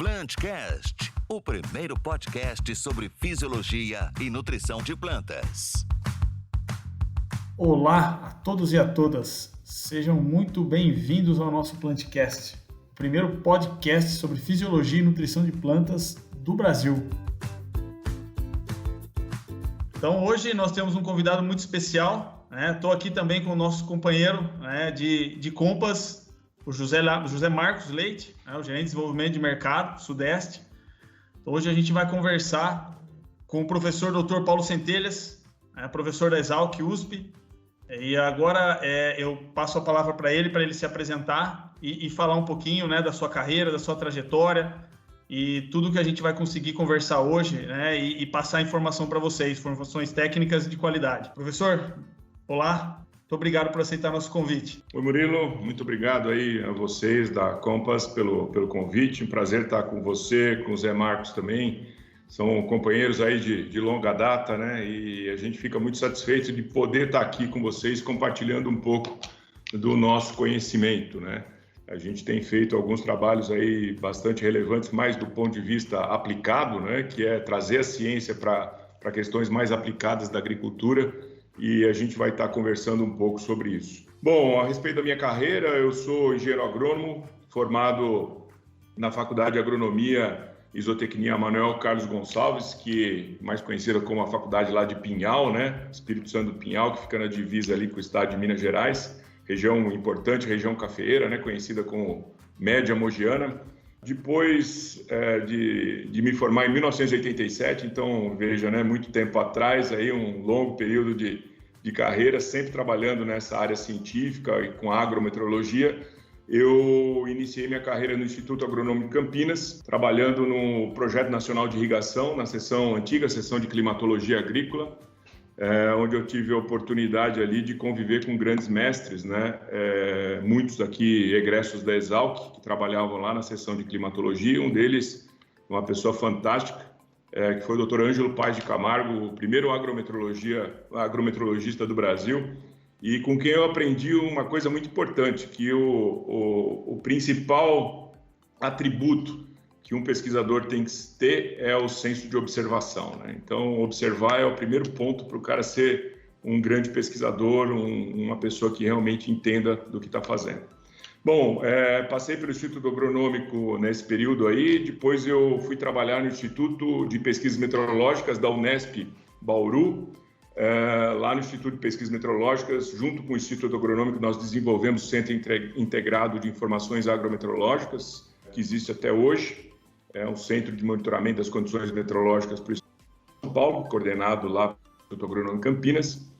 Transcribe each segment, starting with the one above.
Plantcast, o primeiro podcast sobre fisiologia e nutrição de plantas. Olá a todos e a todas, sejam muito bem-vindos ao nosso Plantcast, o primeiro podcast sobre fisiologia e nutrição de plantas do Brasil. Então hoje nós temos um convidado muito especial, estou aqui também com o nosso companheiro de Compass, o José Marcos Leite, o gerente de desenvolvimento de mercado Sudeste. Então, hoje a gente vai conversar com o professor Dr. Paulo Centelhas, professor da Exalc USP. E agora eu passo a palavra para ele se apresentar e falar um pouquinho da sua carreira, da sua trajetória e tudo que a gente vai conseguir conversar hoje e passar informação para vocês, informações técnicas de qualidade. Professor, olá. Muito obrigado por aceitar nosso convite. Oi, Murilo. Muito obrigado aí a vocês da Compass pelo convite. Um prazer estar com você, com o Zé Marcos também. São companheiros aí de longa data, E a gente fica muito satisfeito de poder estar aqui com vocês, compartilhando um pouco do nosso conhecimento, A gente tem feito alguns trabalhos aí bastante relevantes, mais do ponto de vista aplicado, Que é trazer a ciência para questões mais aplicadas da agricultura. E a gente vai estar conversando um pouco sobre isso. Bom, a respeito da minha carreira, eu sou engenheiro agrônomo, formado na Faculdade de Agronomia e Zootecnia Manuel Carlos Gonçalves, que é mais conhecida como a faculdade lá de Pinhal, Espírito Santo do Pinhal, que fica na divisa ali com o estado de Minas Gerais, região importante, região cafeeira, conhecida como Média Mogiana. Depois de me formar em 1987, então veja, muito tempo atrás, aí um longo período de carreira, sempre trabalhando nessa área científica e com agrometeorologia, eu iniciei minha carreira no Instituto Agronômico de Campinas, trabalhando no Projeto Nacional de Irrigação, na antiga seção de Climatologia Agrícola, onde eu tive a oportunidade ali de conviver com grandes mestres, muitos aqui egressos da Exalc, que trabalhavam lá na seção de climatologia, um deles, uma pessoa fantástica, que foi o Dr. Ângelo Paz de Camargo, o primeiro agrometeorologista do Brasil, e com quem eu aprendi uma coisa muito importante, que o principal atributo que um pesquisador tem que ter é o senso de observação, Então, observar é o primeiro ponto para o cara ser um grande pesquisador, uma pessoa que realmente entenda do que está fazendo. Bom, passei pelo Instituto Agronômico nesse período aí, depois eu fui trabalhar no Instituto de Pesquisas Meteorológicas da Unesp Bauru, lá no Instituto de Pesquisas Meteorológicas, junto com o Instituto Agronômico, nós desenvolvemos o Centro Integrado de Informações Agrometeorológicas, que existe até hoje. É um centro de monitoramento das condições meteorológicas para o Estado de São Paulo, coordenado lá pelo Instituto Agronômico Campinas.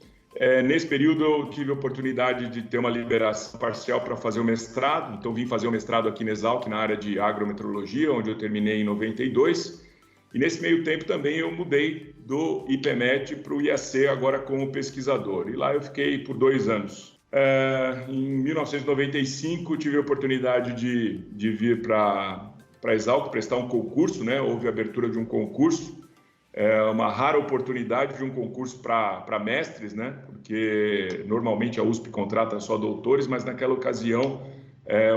Nesse período eu tive a oportunidade de ter uma liberação parcial para fazer o mestrado, então vim fazer o mestrado aqui na Exalc, na área de agrometeorologia, onde eu terminei em 92. E nesse meio tempo também eu mudei do IPMET para o IAC, agora como pesquisador. E lá eu fiquei por 2 anos. Em 1995 tive a oportunidade de vir para a Exalc, prestar um concurso, Houve a abertura de um concurso, uma rara oportunidade de um concurso para mestres, Porque normalmente a USP contrata só doutores, mas naquela ocasião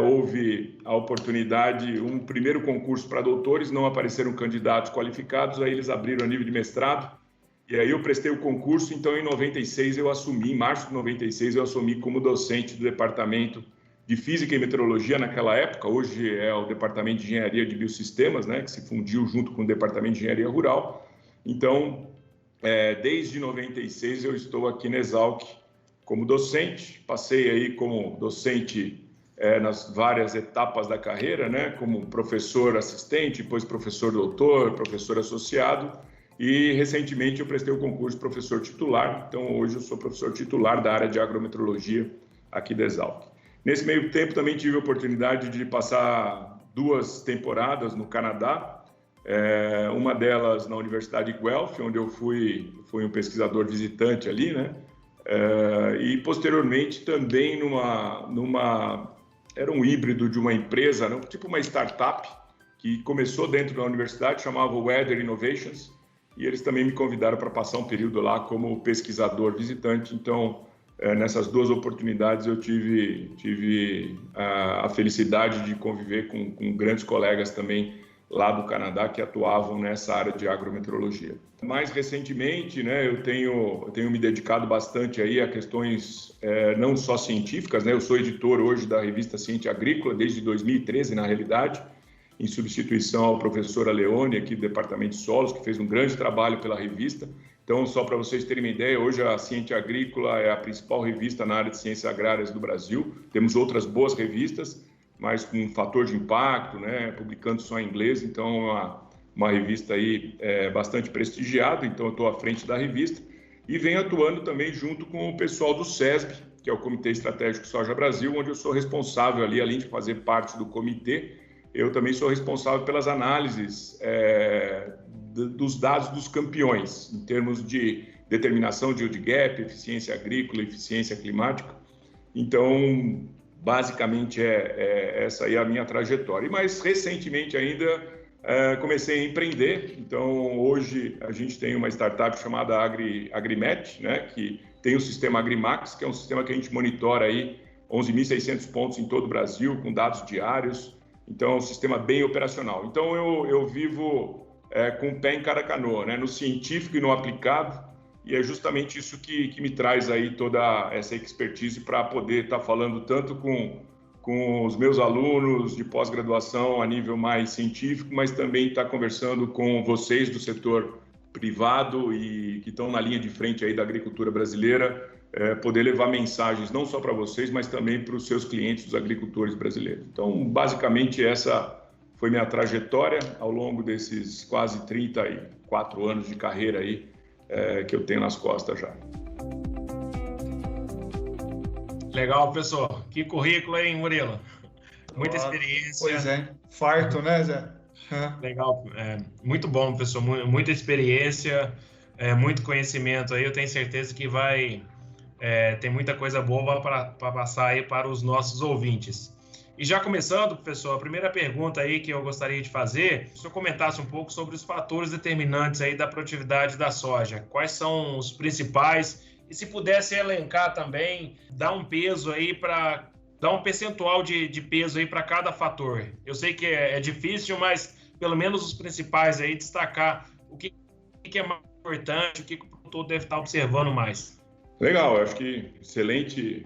houve a oportunidade, um primeiro concurso para doutores, não apareceram candidatos qualificados, aí eles abriram a nível de mestrado, e aí eu prestei o concurso, então em 96 eu assumi, em março de 96 eu assumi como docente do departamento de Física e Meteorologia naquela época, hoje é o Departamento de Engenharia de Biosistemas, que se fundiu junto com o Departamento de Engenharia Rural. Então, desde 96 eu estou aqui na Exalc como docente, passei aí como docente nas várias etapas da carreira, Como professor assistente, depois professor doutor, professor associado, e recentemente eu prestei o concurso de professor titular, então hoje eu sou professor titular da área de agrometeorologia aqui da Exalc. Nesse meio tempo também tive a oportunidade de passar 2 temporadas no Canadá, uma delas na Universidade de Guelph, onde eu fui um pesquisador visitante ali, e posteriormente também era um híbrido de uma empresa, tipo uma startup, que começou dentro da universidade, chamava Weather Innovations, e eles também me convidaram para passar um período lá como pesquisador visitante, então nessas 2 oportunidades eu tive a felicidade de conviver com grandes colegas também lá do Canadá que atuavam nessa área de agrometeorologia. Mais recentemente, né, eu tenho me dedicado bastante aí a questões não só científicas, né? Eu sou editor hoje da revista Ciência Agrícola desde 2013, na realidade, em substituição ao professor Aleone aqui do Departamento de Solos, que fez um grande trabalho pela revista. Então, só para vocês terem uma ideia, hoje a Ciência Agrícola é a principal revista na área de ciências agrárias do Brasil. Temos outras boas revistas, mas com um fator de impacto, né, publicando só em inglês, então uma revista aí bastante prestigiada, então eu estou à frente da revista e venho atuando também junto com o pessoal do SESB, que é o Comitê Estratégico Soja Brasil, onde eu sou responsável ali, além de fazer parte do comitê, eu também sou responsável pelas análises dos dados dos campeões, em termos de determinação de yield gap, eficiência agrícola, eficiência climática. Então, basicamente, essa aí a minha trajetória. E mais recentemente ainda, comecei a empreender. Então, hoje a gente tem uma startup chamada Agrimet, né, que tem o sistema Agrimax, que é um sistema que a gente monitora aí 11.600 pontos em todo o Brasil, com dados diários. Então, é um sistema bem operacional. Então, eu vivo com o pé em cada canoa, né? No científico e no aplicado, e é justamente isso que me traz aí toda essa expertise para poder estar falando tanto com os meus alunos de pós-graduação a nível mais científico, mas também estar conversando com vocês do setor privado e que estão na linha de frente aí da agricultura brasileira, poder levar mensagens não só para vocês, mas também para os seus clientes, os agricultores brasileiros. Então, basicamente, essa foi minha trajetória ao longo desses quase 34 anos de carreira aí que eu tenho nas costas já. Legal, professor. Que currículo, hein, Murilo? Muita experiência. Pois é, farto, né, Zé? Legal, muito bom, professor. Muita experiência, muito conhecimento aí. Eu tenho certeza que tem muita coisa boa para passar aí para os nossos ouvintes. E já começando, professor, a primeira pergunta aí que eu gostaria de fazer, se o senhor comentasse um pouco sobre os fatores determinantes aí da produtividade da soja. Quais são os principais? E se pudesse elencar também, dar um peso aí para dar um percentual de peso aí para cada fator. Eu sei que é difícil, mas pelo menos os principais aí, destacar o que é mais importante, o que o produtor deve estar observando mais. Legal, acho que excelente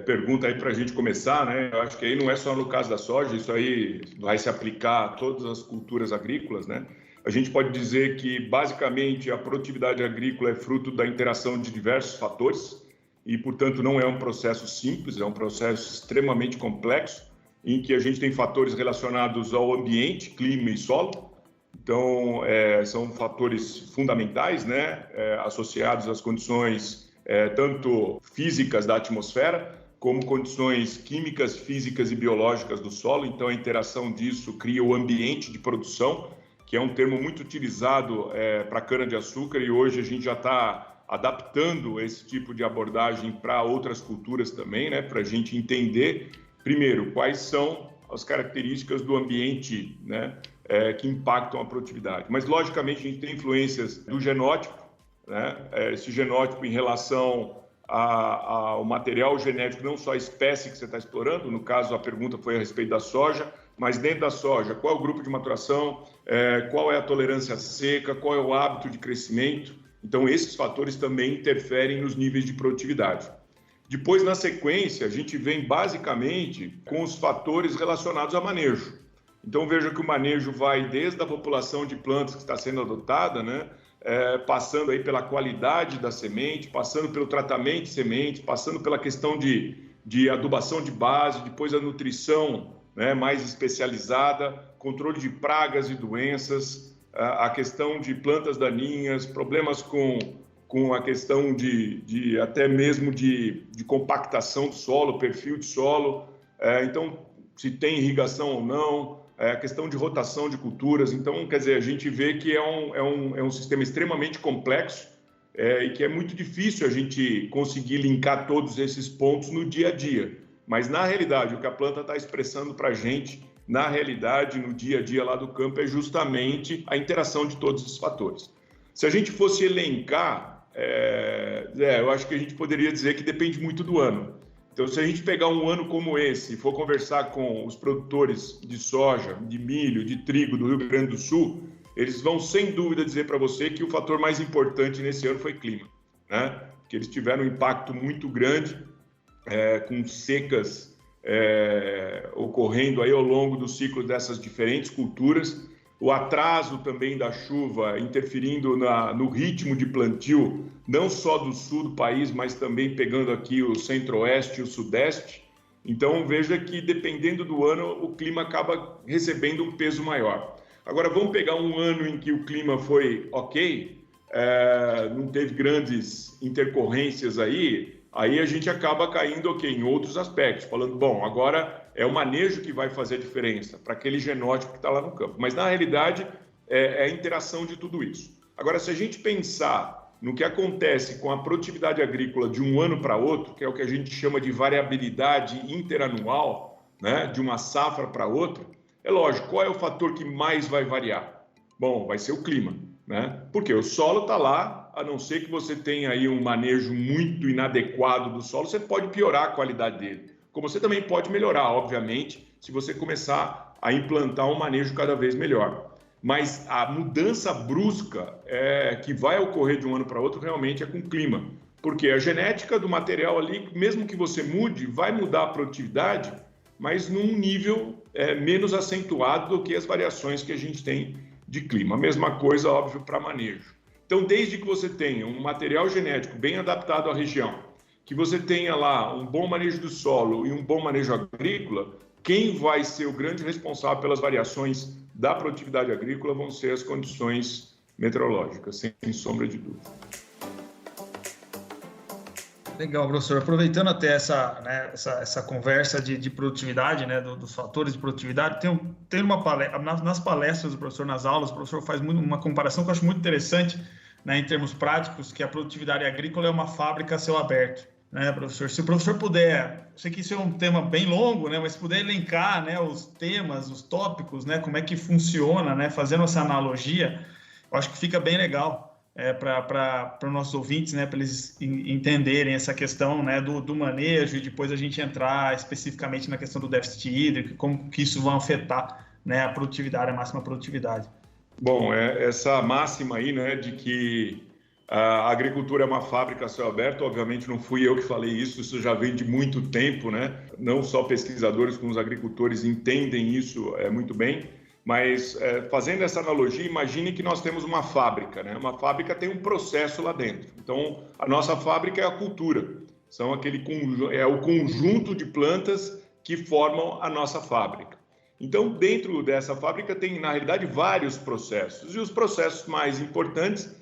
pergunta aí para a gente começar, né? Eu acho que aí não é só no caso da soja, isso aí vai se aplicar a todas as culturas agrícolas, né? A gente pode dizer que, basicamente, a produtividade agrícola é fruto da interação de diversos fatores e, portanto, não é um processo simples, é um processo extremamente complexo, em que a gente tem fatores relacionados ao ambiente, clima e solo. Então, são fatores fundamentais, né? Associados às condições tanto físicas da atmosfera, como condições químicas, físicas e biológicas do solo. Então, a interação disso cria o ambiente de produção, que é um termo muito utilizado para cana-de-açúcar, e hoje a gente já está adaptando esse tipo de abordagem para outras culturas também, né? Para a gente entender, primeiro, quais são as características do ambiente, né? Que impactam a produtividade. Mas, logicamente, a gente tem influências do genótipo, né? Esse genótipo em relação ao material genético, não só a espécie que você está explorando, no caso a pergunta foi a respeito da soja, mas dentro da soja, qual é o grupo de maturação, qual é a tolerância seca, qual é o hábito de crescimento. Então, esses fatores também interferem nos níveis de produtividade. Depois, na sequência, a gente vem basicamente com os fatores relacionados a manejo. Então, veja que o manejo vai desde a população de plantas que está sendo adotada, né? Passando aí pela qualidade da semente, passando pelo tratamento de sementes, passando pela questão de adubação de base, depois a nutrição, né, mais especializada, controle de pragas e doenças, a questão de plantas daninhas, problemas com a questão de até mesmo de compactação do solo, perfil de solo, então se tem irrigação ou não, a questão de rotação de culturas. Então, quer dizer, a gente vê que é um sistema extremamente complexo e que é muito difícil a gente conseguir linkar todos esses pontos no dia a dia. Mas, na realidade, o que a planta está expressando para a gente, na realidade, no dia a dia lá do campo, é justamente a interação de todos esses fatores. Se a gente fosse elencar, eu acho que a gente poderia dizer que depende muito do ano. Então, se a gente pegar um ano como esse e for conversar com os produtores de soja, de milho, de trigo do Rio Grande do Sul, eles vão, sem dúvida, dizer para você que o fator mais importante nesse ano foi clima, né? Que eles tiveram um impacto muito grande, com secas ocorrendo aí ao longo do ciclo dessas diferentes culturas, o atraso também da chuva interferindo no ritmo de plantio, não só do sul do país, mas também pegando aqui o centro-oeste e o sudeste. Então, veja que, dependendo do ano, o clima acaba recebendo um peso maior. Agora, vamos pegar um ano em que o clima foi ok, não teve grandes intercorrências aí a gente acaba caindo em outros aspectos, falando, bom, agora é o manejo que vai fazer a diferença para aquele genótipo que está lá no campo. Mas, na realidade, é a interação de tudo isso. Agora, se a gente pensar no que acontece com a produtividade agrícola de um ano para outro, que é o que a gente chama de variabilidade interanual, né, de uma safra para outra, é lógico, qual é o fator que mais vai variar? Bom, vai ser o clima, né? Porque o solo está lá, a não ser que você tenha aí um manejo muito inadequado do solo, você pode piorar a qualidade dele. Como você também pode melhorar, obviamente, se você começar a implantar um manejo cada vez melhor. Mas a mudança brusca que vai ocorrer de um ano para outro realmente é com o clima. Porque a genética do material ali, mesmo que você mude, vai mudar a produtividade, mas num nível menos acentuado do que as variações que a gente tem de clima. A mesma coisa, óbvio, para manejo. Então, desde que você tenha um material genético bem adaptado à região, que você tenha lá um bom manejo do solo e um bom manejo agrícola, quem vai ser o grande responsável pelas variações da produtividade agrícola vão ser as condições meteorológicas, sem sombra de dúvida. Legal, professor. Aproveitando até essa conversa de produtividade, né, dos fatores de produtividade, tem uma palestra, nas palestras do professor, nas aulas, o professor faz uma comparação que eu acho muito interessante, né, em termos práticos, que a produtividade agrícola é uma fábrica a céu aberto, né, professor? Se o professor puder, eu sei que isso é um tema bem longo, né, mas se puder elencar, né, os temas, os tópicos, né, como é que funciona, né, fazendo essa analogia, eu acho que fica bem legal. Para os nossos ouvintes, né, para eles entenderem essa questão, né, do manejo, e depois a gente entrar especificamente na questão do déficit hídrico, como que isso vai afetar, né, a produtividade, a máxima produtividade. Bom, essa máxima aí, né, de que a agricultura é uma fábrica a céu aberto, obviamente não fui eu que falei isso já vem de muito tempo, né? Não só pesquisadores como os agricultores entendem isso muito bem. Mas, fazendo essa analogia, imagine que nós temos uma fábrica, né? Uma fábrica tem um processo lá dentro. Então, a nossa fábrica é a cultura. É o conjunto de plantas que formam a nossa fábrica. Então, dentro dessa fábrica tem, na realidade, vários processos. E os processos mais importantes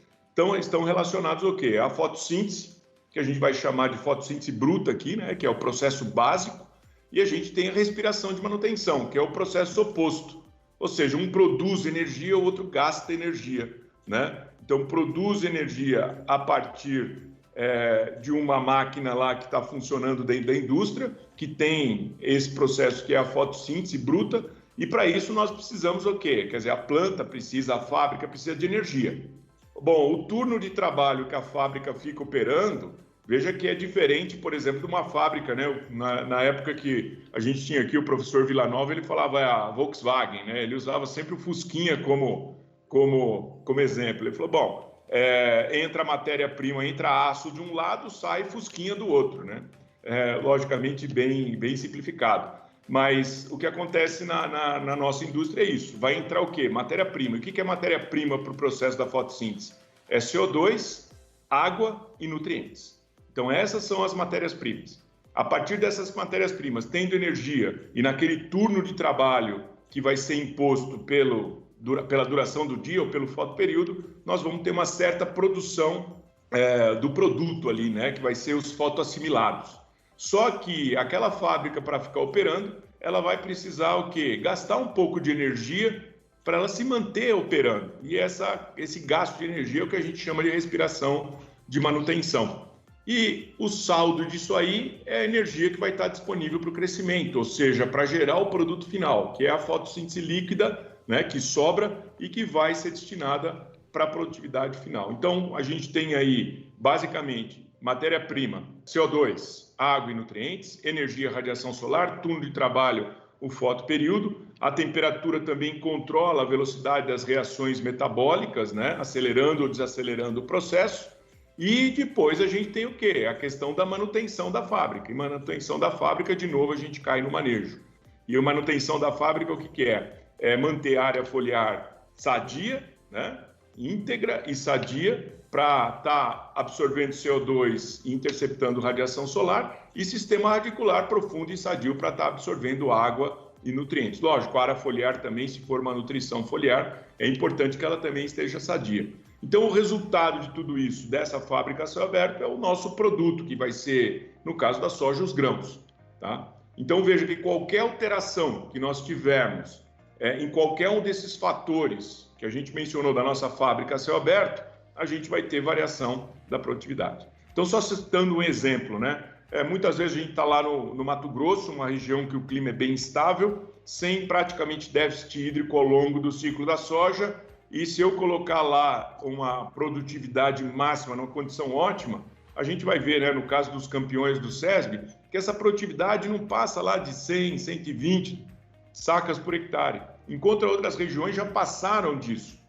estão relacionados ao quê? A fotossíntese, que a gente vai chamar de fotossíntese bruta aqui, né? Que é o processo básico. E a gente tem a respiração de manutenção, que é o processo oposto. Ou seja, um produz energia, o outro gasta energia, né? Então, produz energia a partir de uma máquina lá que está funcionando dentro da indústria, que tem esse processo que é a fotossíntese bruta, e para isso nós precisamos o quê? Quer dizer, a planta precisa, a fábrica precisa de energia. Bom, o turno de trabalho que a fábrica fica operando, veja que é diferente, por exemplo, de uma fábrica, né? Na época que a gente tinha aqui o professor Villanova, ele falava a Volkswagen, né? Ele usava sempre o Fusquinha como exemplo. Ele falou, bom, entra matéria-prima, entra aço de um lado, sai Fusquinha do outro, né? Logicamente bem simplificado. Mas o que acontece na nossa indústria é isso. Vai entrar o quê? Matéria-prima. O que é matéria-prima para o processo da fotossíntese? É CO2, água e nutrientes. Então, essas são as matérias-primas. A partir dessas matérias-primas, tendo energia e naquele turno de trabalho que vai ser imposto pela duração do dia ou pelo fotoperíodo, nós vamos ter uma certa produção do produto ali, né, que vai ser os fotoassimilados. Só que aquela fábrica, para ficar operando, ela vai precisar o quê? Gastar um pouco de energia para ela se manter operando. E esse gasto de energia é o que a gente chama de respiração de manutenção. E o saldo disso aí é a energia que vai estar disponível para o crescimento, ou seja, para gerar o produto final, que é a fotossíntese líquida, né, que sobra e que vai ser destinada para a produtividade final. Então, a gente tem aí, basicamente, matéria-prima, CO2, água e nutrientes, energia, radiação solar, turno de trabalho, o fotoperíodo. A temperatura também controla a velocidade das reações metabólicas, né? Acelerando ou desacelerando o processo. E depois a gente tem o quê? A questão da manutenção da fábrica. E manutenção da fábrica, de novo, a gente cai no manejo. E a manutenção da fábrica, o que é? É manter a área foliar sadia, né? Íntegra e sadia, para estar absorvendo CO2 e interceptando radiação solar, e sistema radicular profundo e sadio para estar absorvendo água e nutrientes. Lógico, a área foliar também, se for uma nutrição foliar, é importante que ela também esteja sadia. Então, o resultado de tudo isso, dessa fábrica a céu aberto, é o nosso produto, que vai ser, no caso da soja, os grãos. Tá? Então, veja que qualquer alteração que nós tivermos em qualquer um desses fatores que a gente mencionou da nossa fábrica a céu aberto, a gente vai ter variação da produtividade. Então, só citando um exemplo, né? Muitas vezes a gente está lá no Mato Grosso, uma região que o clima é bem estável, sem praticamente déficit hídrico ao longo do ciclo da soja, e se eu colocar lá uma produtividade máxima numa condição ótima, a gente vai ver, né, no caso dos campeões do SESB, que essa produtividade não passa lá de 100, 120 sacas por hectare, enquanto outras regiões já passaram disso.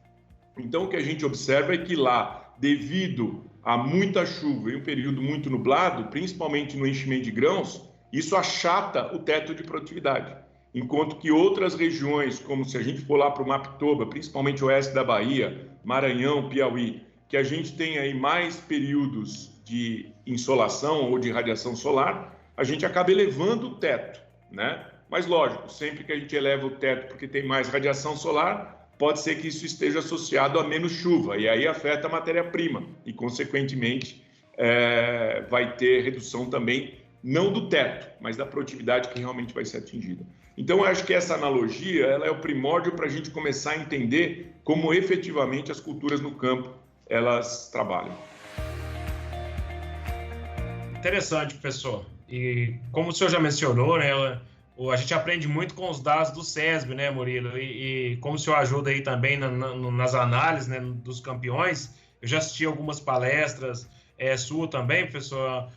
Então, o que a gente observa é que lá, devido a muita chuva e um período muito nublado, principalmente no enchimento de grãos, isso achata o teto de produtividade. Enquanto que outras regiões, como se a gente for lá para o Mapitoba, principalmente o oeste da Bahia, Maranhão, Piauí, que a gente tem aí mais períodos de insolação ou de radiação solar, a gente acaba elevando o teto, né? Mas lógico, sempre que a gente eleva o teto porque tem mais radiação solar, pode ser que isso esteja associado a menos chuva, e aí afeta a matéria-prima, e consequentemente vai ter redução também, não do teto, mas da produtividade que realmente vai ser atingida. Então, eu acho que essa analogia ela é o primórdio para a gente começar a entender como efetivamente as culturas no campo elas trabalham. Interessante, professor. E como o senhor já mencionou, né, a gente aprende muito com os dados do SESB, né, Murilo? E como o senhor ajuda aí também nas análises, né, dos campeões, eu já assisti algumas palestras sua também, professor.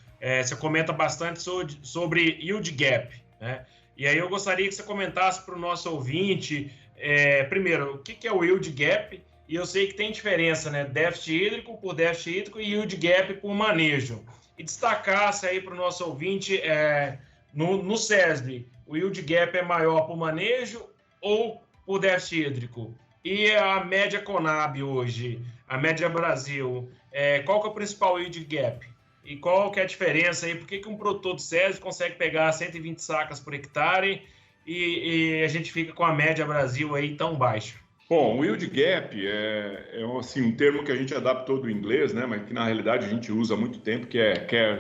Você comenta bastante sobre yield gap, né? E aí eu gostaria que você comentasse para o nosso ouvinte, primeiro, o que é o yield gap? E eu sei que tem diferença, né? Déficit hídrico por déficit hídrico e yield gap por manejo. E destacasse aí para o nosso ouvinte, no SESB, o yield gap é maior por manejo ou por déficit hídrico? E a média Conab hoje, a média Brasil, qual que é o principal yield gap? E qual que é a diferença aí? Por que um produtor do SESB consegue pegar 120 sacas por hectare e a gente fica com a média Brasil aí tão baixa? Bom, o yield gap assim, um termo que a gente adaptou do inglês, né, mas que na realidade a gente usa há muito tempo, que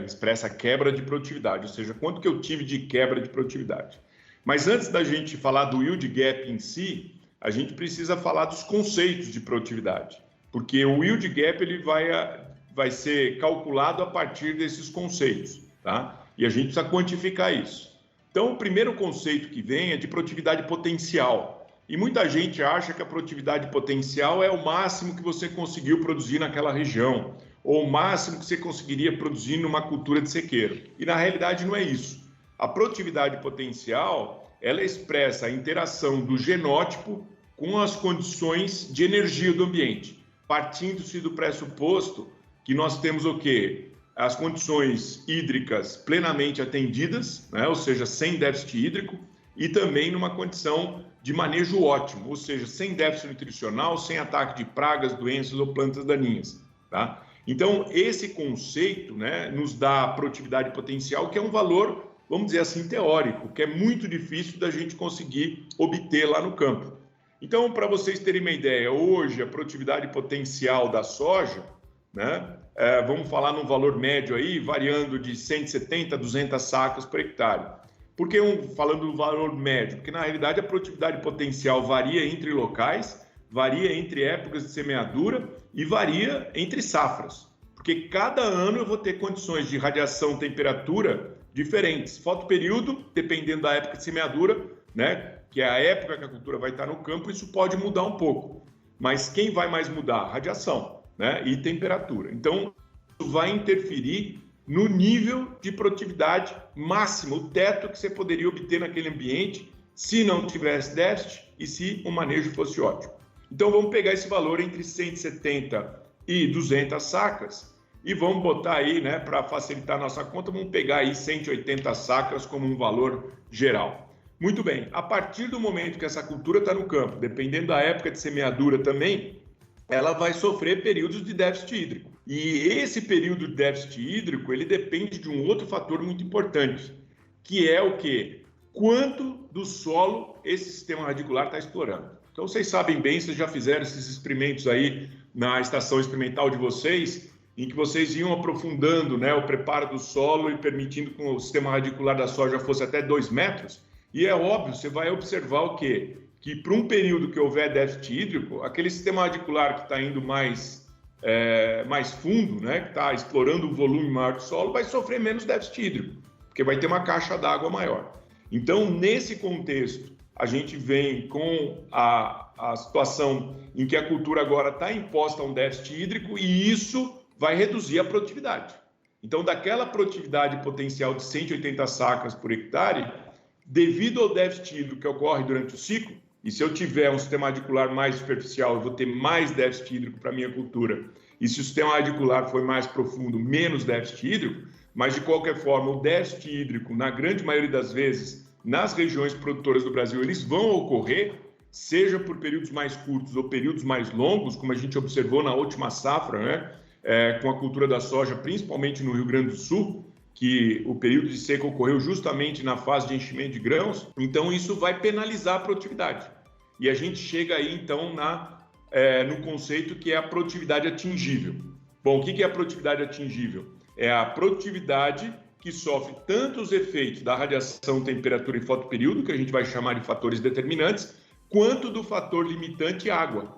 expressa quebra de produtividade, ou seja, quanto que eu tive de quebra de produtividade. Mas antes da gente falar do yield gap em si, a gente precisa falar dos conceitos de produtividade, porque o yield gap ele vai ser calculado a partir desses conceitos, tá? E a gente precisa quantificar isso. Então, o primeiro conceito que vem é de produtividade potencial. E muita gente acha que a produtividade potencial é o máximo que você conseguiu produzir naquela região, ou o máximo que você conseguiria produzir numa cultura de sequeiro. E na realidade não é isso. A produtividade potencial, ela expressa a interação do genótipo com as condições de energia do ambiente, partindo-se do pressuposto que nós temos o quê? As condições hídricas plenamente atendidas, né? Ou seja, sem déficit hídrico, e também numa condição de manejo ótimo, ou seja, sem déficit nutricional, sem ataque de pragas, doenças ou plantas daninhas. Tá? Então, esse conceito, né, nos dá a produtividade potencial, que é um valor, vamos dizer assim, teórico, que é muito difícil da gente conseguir obter lá no campo. Então, para vocês terem uma ideia, hoje a produtividade potencial da soja, né, vamos falar num valor médio aí, variando de 170 a 200 sacas por hectare. Por que falando do valor médio? Porque, na realidade, a produtividade potencial varia entre locais, varia entre épocas de semeadura e varia entre safras. Porque cada ano eu vou ter condições de radiação, temperatura diferentes. Fotoperíodo, dependendo da época de semeadura, né, que é a época que a cultura vai estar no campo, isso pode mudar um pouco. Mas quem vai mais mudar? Radiação, né, e temperatura. Então, isso vai interferir no nível de produtividade máximo, o teto que você poderia obter naquele ambiente se não tivesse déficit e se o manejo fosse ótimo. Então vamos pegar esse valor entre 170 e 200 sacas e vamos botar aí, né, para facilitar a nossa conta, vamos pegar aí 180 sacas como um valor geral. Muito bem, a partir do momento que essa cultura está no campo, dependendo da época de semeadura também, ela vai sofrer períodos de déficit hídrico. E esse período de déficit hídrico, ele depende de um outro fator muito importante, que é o quê? Quanto do solo esse sistema radicular está explorando. Então, vocês sabem bem, vocês já fizeram esses experimentos aí na estação experimental de vocês, em que vocês iam aprofundando, né, o preparo do solo e permitindo que o sistema radicular da soja fosse até 2 metros. E é óbvio, você vai observar o quê? Que para um período que houver déficit hídrico, aquele sistema radicular que está indo mais fundo, né, que está explorando um volume maior do solo, vai sofrer menos déficit hídrico, porque vai ter uma caixa d'água maior. Então, nesse contexto, a gente vem com a situação em que a cultura agora está imposta a um déficit hídrico e isso vai reduzir a produtividade. Então, daquela produtividade potencial de 180 sacas por hectare, devido ao déficit hídrico que ocorre durante o ciclo, e se eu tiver um sistema radicular mais superficial, eu vou ter mais déficit hídrico para a minha cultura, e se o sistema radicular for mais profundo, menos déficit hídrico, mas de qualquer forma, o déficit hídrico, na grande maioria das vezes, nas regiões produtoras do Brasil, eles vão ocorrer, seja por períodos mais curtos ou períodos mais longos, como a gente observou na última safra, né? Com a cultura da soja, principalmente no Rio Grande do Sul, que o período de seca ocorreu justamente na fase de enchimento de grãos, então isso vai penalizar a produtividade. E a gente chega aí, então, no conceito que é a produtividade atingível. Bom, o que é a produtividade atingível? É a produtividade que sofre tanto os efeitos da radiação, temperatura e fotoperíodo, que a gente vai chamar de fatores determinantes, quanto do fator limitante água.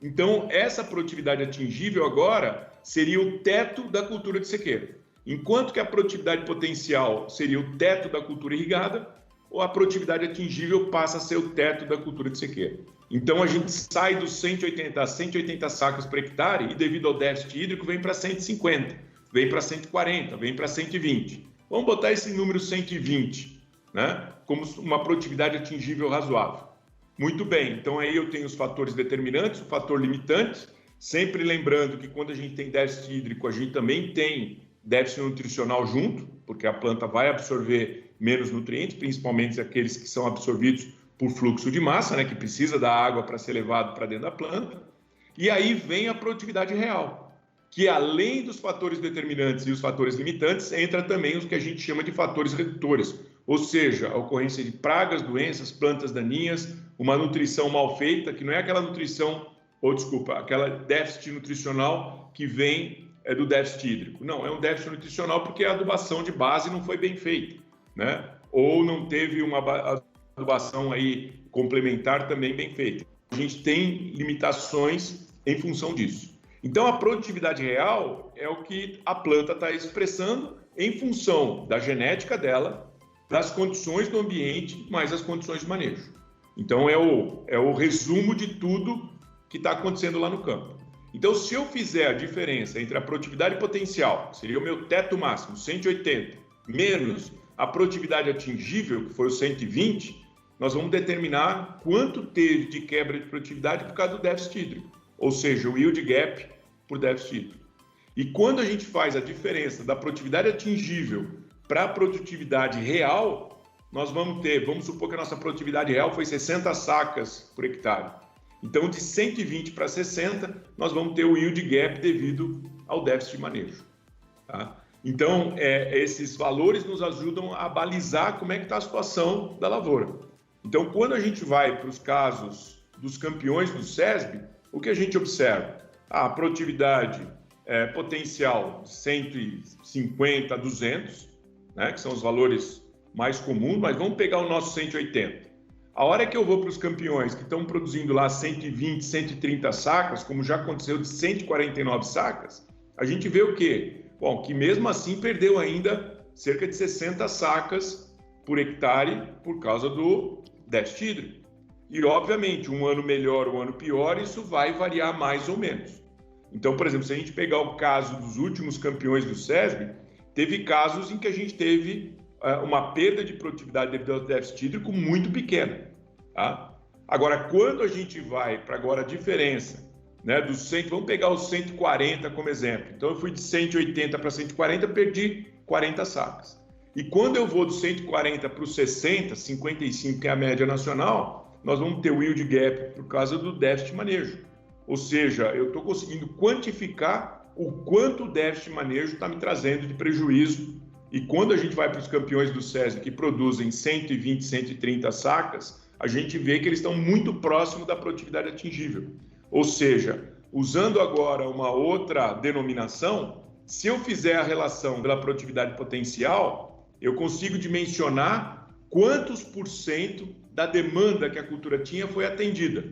Então, essa produtividade atingível agora seria o teto da cultura de sequeiro. Enquanto que a produtividade potencial seria o teto da cultura irrigada, ou a produtividade atingível passa a ser o teto da cultura de sequeiro. Então, a gente sai dos 180 a 180 sacas por hectare e, devido ao déficit hídrico, vem para 150, vem para 140, vem para 120. Vamos botar esse número 120, né, como uma produtividade atingível razoável. Muito bem, então aí eu tenho os fatores determinantes, o fator limitante, sempre lembrando que quando a gente tem déficit hídrico, a gente também tem déficit nutricional junto, porque a planta vai absorver menos nutrientes, principalmente aqueles que são absorvidos por fluxo de massa, né, que precisa da água para ser levado para dentro da planta. E aí vem a produtividade real, que além dos fatores determinantes e os fatores limitantes, entra também os que a gente chama de fatores redutores, ou seja, a ocorrência de pragas, doenças, plantas daninhas, uma nutrição mal feita, que não é aquela nutrição, aquela déficit nutricional que vem do déficit hídrico. Não, é um déficit nutricional porque a adubação de base não foi bem feita, né? Ou não teve uma adubação aí complementar também bem feita. A gente tem limitações em função disso. Então, a produtividade real é o que a planta está expressando em função da genética dela, das condições do ambiente, mais as condições de manejo. Então, é o resumo de tudo que está acontecendo lá no campo. Então, se eu fizer a diferença entre a produtividade potencial, seria o meu teto máximo, 180, menos a produtividade atingível, que foi o 120, nós vamos determinar quanto teve de quebra de produtividade por causa do déficit hídrico, ou seja, o yield gap por déficit hídrico. E quando a gente faz a diferença da produtividade atingível para a produtividade real, nós vamos supor que a nossa produtividade real foi 60 sacas por hectare. Então, de 120 para 60, nós vamos ter o yield gap devido ao déficit de manejo. Tá? Então, esses valores nos ajudam a balizar como é que está a situação da lavoura. Então, quando a gente vai para os casos dos campeões do SESB, o que a gente observa? A produtividade potencial de 150 a 200, né, que são os valores mais comuns, mas vamos pegar o nosso 180. A hora que eu vou para os campeões que estão produzindo lá 120, 130 sacas, como já aconteceu de 149 sacas, a gente vê o quê? Bom, que mesmo assim perdeu ainda cerca de 60 sacas por hectare por causa do déficit hídrico. E, obviamente, um ano melhor, um ano pior, isso vai variar mais ou menos. Então, por exemplo, se a gente pegar o caso dos últimos campeões do SESB, teve casos em que a gente teve uma perda de produtividade devido ao déficit hídrico muito pequena. Tá? Agora, quando a gente vai para agora a diferença, né, dos 100, vamos pegar os 140 como exemplo. Então, eu fui de 180 para 140, perdi 40 sacas. E quando eu vou do 140 para os 60, 55, que é a média nacional, nós vamos ter o yield gap por causa do déficit manejo. Ou seja, eu estou conseguindo quantificar o quanto o déficit manejo está me trazendo de prejuízo. E quando a gente vai para os campeões do SESI que produzem 120, 130 sacas, a gente vê que eles estão muito próximos da produtividade atingível. Ou seja, usando agora uma outra denominação, se eu fizer a relação pela produtividade potencial, eu consigo dimensionar quantos por cento da demanda que a cultura tinha foi atendida,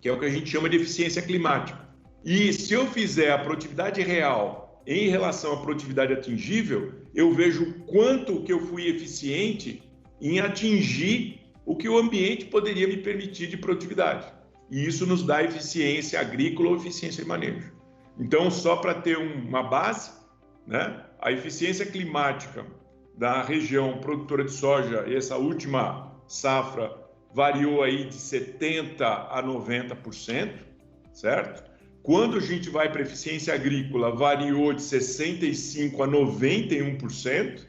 que é o que a gente chama de eficiência climática. E se eu fizer a produtividade real em relação à produtividade atingível, eu vejo quanto que eu fui eficiente em atingir o que o ambiente poderia me permitir de produtividade. E isso nos dá eficiência agrícola ou eficiência de manejo. Então, só para ter uma base, né, a eficiência climática da região produtora de soja, essa última safra, variou aí de 70% a 90%, certo? Quando a gente vai para a eficiência agrícola, variou de 65% a 91%,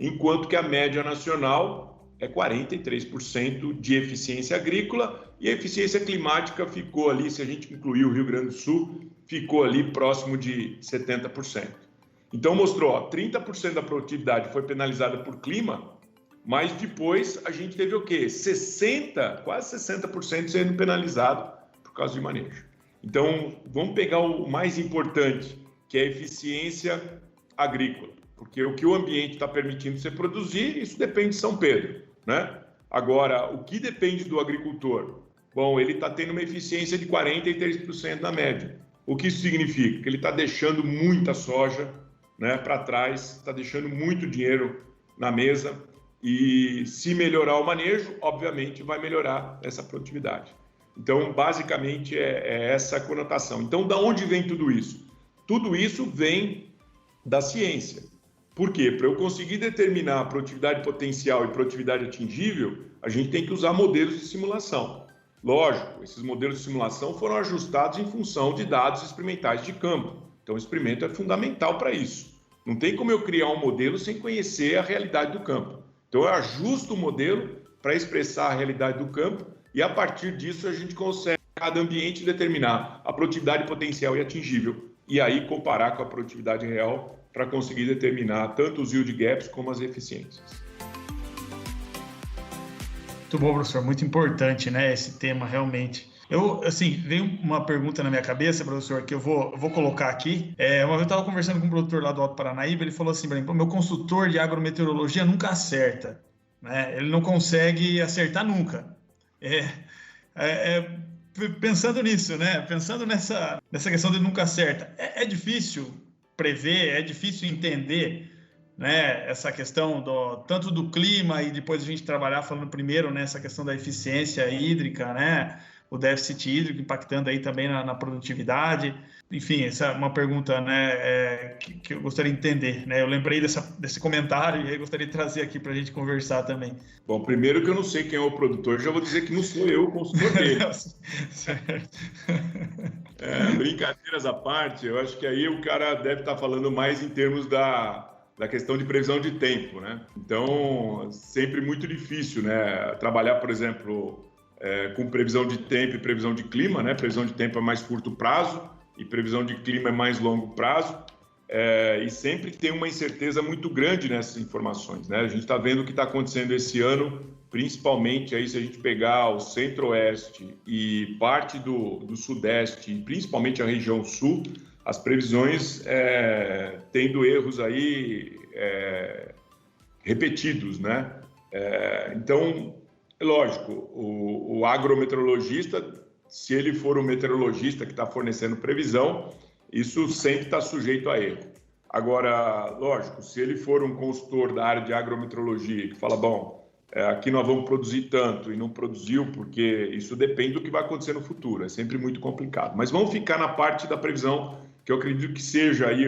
enquanto que a média nacional é 43% de eficiência agrícola e a eficiência climática ficou ali, se a gente incluir o Rio Grande do Sul, ficou ali próximo de 70%. Então mostrou, ó, 30% da produtividade foi penalizada por clima, mas depois a gente teve o quê? Quase 60% sendo penalizado por causa de manejo. Então, vamos pegar o mais importante, que é a eficiência agrícola, porque o que o ambiente está permitindo você produzir, isso depende de São Pedro, né? Agora, o que depende do agricultor? Bom, ele está tendo uma eficiência de 43% na média. O que isso significa? Que ele está deixando muita soja, né, para trás, está deixando muito dinheiro na mesa e se melhorar o manejo, obviamente vai melhorar essa produtividade. Então, basicamente, é essa a conotação. Então, da onde vem tudo isso? Tudo isso vem da ciência. Por quê? Para eu conseguir determinar a produtividade potencial e produtividade atingível, a gente tem que usar modelos de simulação. Lógico, esses modelos de simulação foram ajustados em função de dados experimentais de campo. Então, o experimento é fundamental para isso. Não tem como eu criar um modelo sem conhecer a realidade do campo. Então, eu ajusto o modelo para expressar a realidade do campo e, a partir disso, a gente consegue, cada ambiente, determinar a produtividade potencial e atingível e aí comparar com a produtividade real para conseguir determinar tanto os yield gaps como as eficiências. Muito bom, professor. Muito importante, né, esse tema, realmente. Veio uma pergunta na minha cabeça, professor, que eu vou colocar aqui. Uma vez eu estava conversando com um produtor lá do Alto Paranaíba, ele falou assim, meu consultor de agrometeorologia nunca acerta, né? Ele não consegue acertar nunca. Pensando nisso, né? Pensando nessa questão de nunca acerta, é difícil prever, é difícil entender, né, essa questão tanto do clima e depois a gente trabalhar falando primeiro nessa questão da eficiência hídrica, né, o déficit hídrico impactando aí também na produtividade. Enfim, essa é uma pergunta, né, que eu gostaria de entender, né? Eu lembrei desse comentário e aí gostaria de trazer aqui para a gente conversar também. Bom, primeiro que eu não sei quem é o produtor, já vou dizer que não sou eu o consultor dele. Certo. Brincadeiras à parte, eu acho que aí o cara deve estar falando mais em termos da questão de previsão de tempo, né? Então, sempre muito difícil, né? Trabalhar, por exemplo, com previsão de tempo e previsão de clima, né? Previsão de tempo é mais curto prazo e previsão de clima é mais longo prazo. E sempre tem uma incerteza muito grande nessas informações, né? A gente está vendo o que está acontecendo esse ano, principalmente aí se a gente pegar o centro-oeste e parte do sudeste, e principalmente a região sul, as previsões tendo erros aí repetidos, né? Então, é lógico, o agrometeorologista, se ele for o meteorologista que está fornecendo previsão, isso sempre está sujeito a erro. Agora, lógico, se ele for um consultor da área de agrometeorologia que fala, bom, aqui nós vamos produzir tanto e não produziu porque isso depende do que vai acontecer no futuro, é sempre muito complicado. Mas vamos ficar na parte da previsão, que eu acredito que seja aí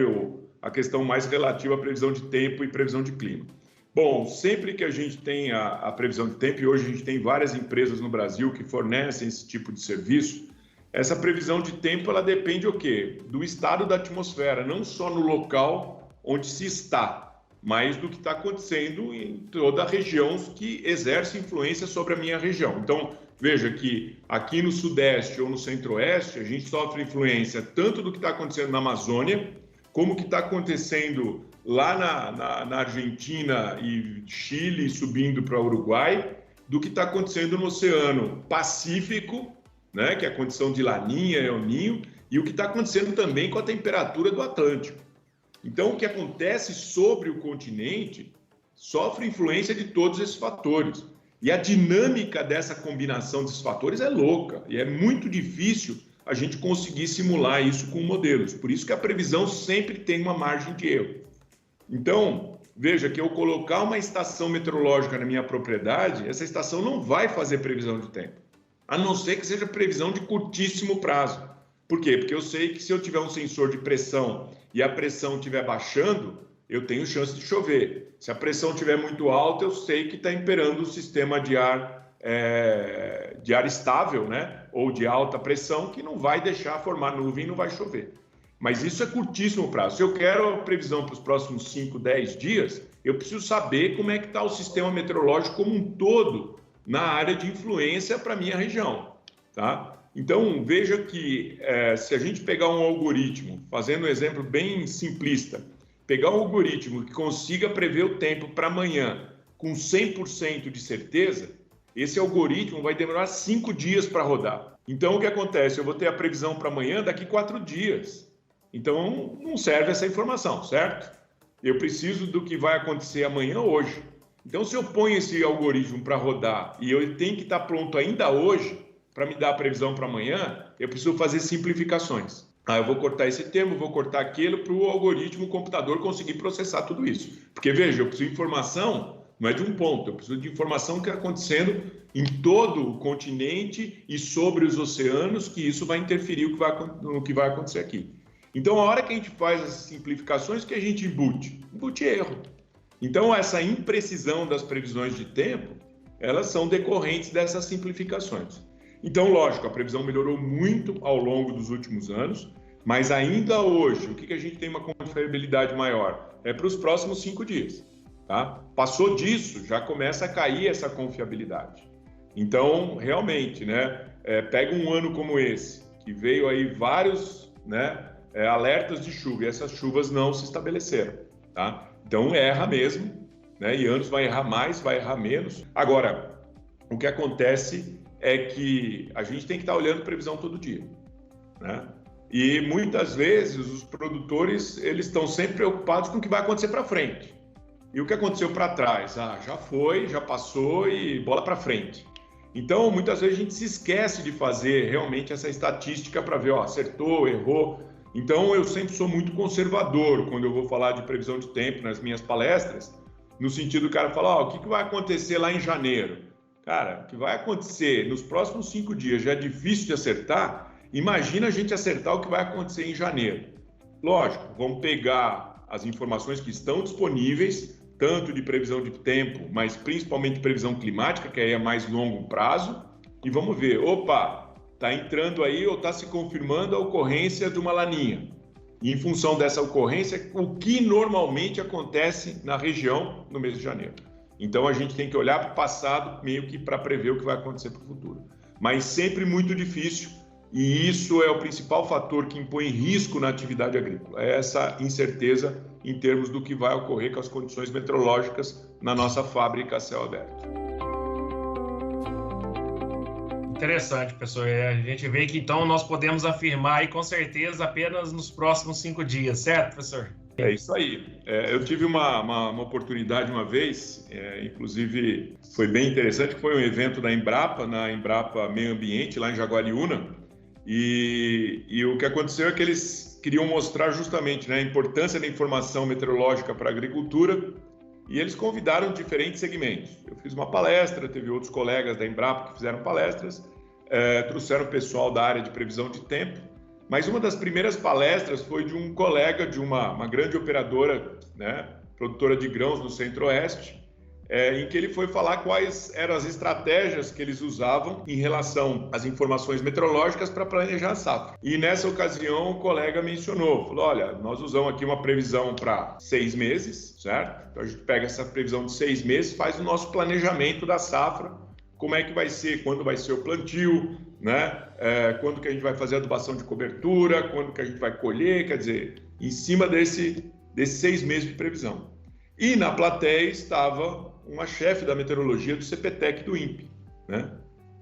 a questão mais relativa à previsão de tempo e previsão de clima. Bom, sempre que a gente tem a previsão de tempo, e hoje a gente tem várias empresas no Brasil que fornecem esse tipo de serviço, essa previsão de tempo ela depende o quê? Do estado da atmosfera, não só no local onde se está, mas do que está acontecendo em toda a região que exerce influência sobre a minha região. Então, veja que aqui no Sudeste ou no Centro-Oeste, a gente sofre influência tanto do que está acontecendo na Amazônia, como que está acontecendo lá na Argentina e Chile, subindo para o Uruguai, do que está acontecendo no Oceano Pacífico, né, que é a condição de Laninha, El Niño, e o que está acontecendo também com a temperatura do Atlântico. Então, o que acontece sobre o continente sofre influência de todos esses fatores. E a dinâmica dessa combinação desses fatores é louca, e é muito difícil a gente conseguir simular isso com modelos. Por isso que a previsão sempre tem uma margem de erro. Então, veja que eu colocar uma estação meteorológica na minha propriedade, essa estação não vai fazer previsão de tempo, a não ser que seja previsão de curtíssimo prazo. Por quê? Porque eu sei que se eu tiver um sensor de pressão e a pressão estiver baixando, eu tenho chance de chover. Se a pressão estiver muito alta, eu sei que está imperando o sistema de ar estável, né? Ou de alta pressão, que não vai deixar formar nuvem e não vai chover. Mas isso é curtíssimo prazo. Se eu quero a previsão para os próximos 5, 10 dias, eu preciso saber como é que está o sistema meteorológico como um todo na área de influência para a minha região, tá? Então, veja que se a gente pegar um algoritmo, fazendo um exemplo bem simplista, pegar um algoritmo que consiga prever o tempo para amanhã com 100% de certeza, esse algoritmo vai demorar 5 dias para rodar. Então, o que acontece? Eu vou ter a previsão para amanhã daqui 4 dias. Então, não serve essa informação, certo? Eu preciso do que vai acontecer amanhã hoje. Então, se eu ponho esse algoritmo para rodar e eu tenho que estar pronto ainda hoje para me dar a previsão para amanhã, eu preciso fazer simplificações. Eu vou cortar esse termo, vou cortar aquilo para o algoritmo, o computador conseguir processar tudo isso. Porque, veja, eu preciso de informação, não é de um ponto, eu preciso de informação que está acontecendo em todo o continente e sobre os oceanos, que isso vai interferir no que vai acontecer aqui. Então, a hora que a gente faz as simplificações, que a gente embute erro. Então, essa imprecisão das previsões de tempo, elas são decorrentes dessas simplificações. Então, lógico, a previsão melhorou muito ao longo dos últimos anos, mas ainda hoje, o que a gente tem uma confiabilidade maior? É para os próximos 5 dias. Tá? Passou disso, já começa a cair essa confiabilidade. Então, realmente, né, pega um ano como esse, que veio aí vários, né, alertas de chuva, e essas chuvas não se estabeleceram. Tá? Então, erra mesmo, né, e anos vai errar mais, vai errar menos. Agora, o que acontece é que a gente tem que estar olhando previsão todo dia, né? E muitas vezes os produtores, eles estão sempre preocupados com o que vai acontecer para frente. E o que aconteceu para trás? Já foi, já passou e bola para frente. Então, muitas vezes a gente se esquece de fazer realmente essa estatística para ver, acertou, errou. Então, eu sempre sou muito conservador quando eu vou falar de previsão de tempo nas minhas palestras, no sentido do cara falar, o que vai acontecer lá em janeiro? Cara, o que vai acontecer nos próximos 5 dias já é difícil de acertar, imagina a gente acertar o que vai acontecer em janeiro. Lógico, vamos pegar as informações que estão disponíveis, tanto de previsão de tempo, mas principalmente de previsão climática, que aí é mais longo prazo, e vamos ver, está entrando aí ou está se confirmando a ocorrência de uma laninha. E em função dessa ocorrência, o que normalmente acontece na região no mês de janeiro. Então, a gente tem que olhar para o passado meio que para prever o que vai acontecer para o futuro. Mas sempre muito difícil, e isso é o principal fator que impõe risco na atividade agrícola. É essa incerteza em termos do que vai ocorrer com as condições meteorológicas na nossa fábrica a céu aberto. Interessante, professor. A gente vê que, então, nós podemos afirmar aí, com certeza, apenas nos próximos 5 dias, certo, professor? É isso aí. Eu tive uma oportunidade uma vez, inclusive foi bem interessante, foi um evento da Embrapa, na Embrapa Meio Ambiente, lá em Jaguariúna, e o que aconteceu é que eles queriam mostrar justamente, né, a importância da informação meteorológica para a agricultura, e eles convidaram diferentes segmentos. Eu fiz uma palestra, teve outros colegas da Embrapa que fizeram palestras, trouxeram pessoal da área de previsão de tempo, Mas uma das primeiras palestras foi de um colega de uma grande operadora, né, produtora de grãos no Centro-Oeste, em que ele foi falar quais eram as estratégias que eles usavam em relação às informações meteorológicas para planejar a safra. E nessa ocasião o colega mencionou, falou, olha, nós usamos aqui uma previsão para 6 meses, certo? Então a gente pega essa previsão de 6 meses, faz o nosso planejamento da safra, como é que vai ser, quando vai ser o plantio, né? Quando que a gente vai fazer a adubação de cobertura, quando que a gente vai colher, quer dizer, em cima desses 6 meses de previsão. E na plateia estava uma chefe da meteorologia do CPTEC do INPE, né?